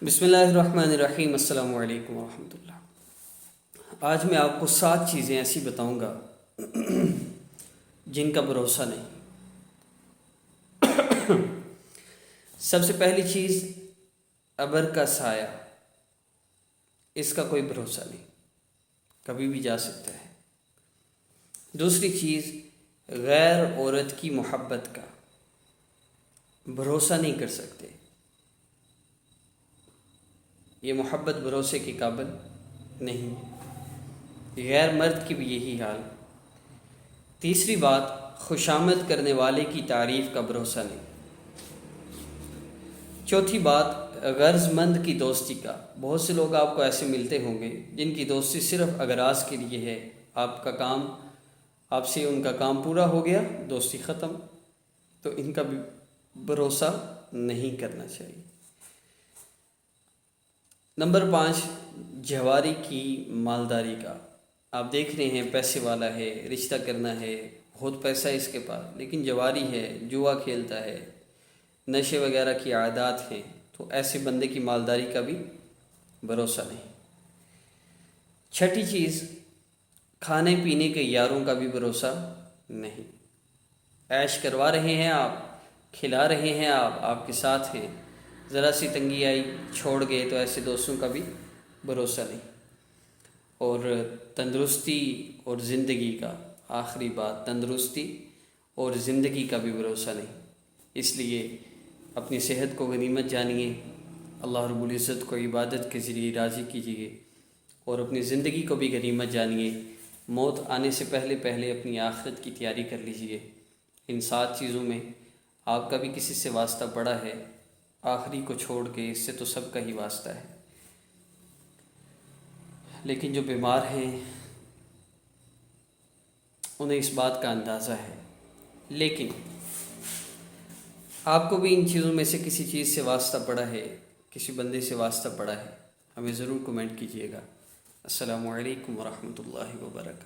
بسم اللہ الرحمن الرحیم۔ السلام علیکم ورحمۃ اللہ۔ آج میں آپ کو 7 چیزیں ایسی بتاؤں گا جن کا بھروسہ نہیں۔ سب سے پہلی چیز، ابر کا سایہ، اس کا کوئی بھروسہ نہیں، کبھی بھی جا سکتا ہے۔ دوسری چیز، غیر عورت کی محبت کا بھروسہ نہیں کر سکتے، یہ محبت بھروسے کے قابل نہیں ہے۔ غیر مرد کی بھی یہی حال۔ تیسری بات، خوشامد کرنے والے کی تعریف کا بھروسہ نہیں۔ چوتھی بات، غرض مند کی دوستی کا۔ بہت سے لوگ آپ کو ایسے ملتے ہوں گے جن کی دوستی صرف اغراض کے لیے ہے، آپ سے ان کا کام پورا ہو گیا، دوستی ختم، تو ان کا بھی بھروسہ نہیں کرنا چاہیے۔ نمبر 5، جواری کی مالداری کا۔ آپ دیکھ رہے ہیں پیسے والا ہے، رشتہ کرنا ہے، بہت پیسہ ہے اس کے پاس، لیکن جواری ہے، جوا کھیلتا ہے، نشے وغیرہ کی عادات ہیں، تو ایسے بندے کی مالداری کا بھی بھروسہ نہیں۔ چھٹی چیز، کھانے پینے کے یاروں کا بھی بھروسہ نہیں۔ عیش کروا رہے ہیں آپ، کھلا رہے ہیں آپ کے ساتھ ہیں، ذرا سی تنگی آئی چھوڑ گئے، تو ایسے دوستوں کا بھی بھروسہ نہیں۔ اور تندرستی اور زندگی کا، آخری بات، تندرستی اور زندگی کا بھی بھروسہ نہیں۔ اس لیے اپنی صحت کو غنیمت جانیے، اللہ رب العزت کو عبادت کے ذریعے راضی کیجیے، اور اپنی زندگی کو بھی غنیمت جانیے۔ موت آنے سے پہلے اپنی آخرت کی تیاری کر لیجیے۔ ان 7 چیزوں میں آپ کا بھی کسی سے واسطہ پڑا ہے، آخری کو چھوڑ کے، اس سے تو سب کا ہی واسطہ ہے، لیکن جو بیمار ہیں انہیں اس بات کا اندازہ ہے۔ لیکن آپ کو بھی ان چیزوں میں سے کسی چیز سے واسطہ پڑا ہے، کسی بندے سے واسطہ پڑا ہے، ہمیں ضرور کمنٹ کیجیے گا۔ السلام علیکم ورحمۃ اللہ وبرکاتہ۔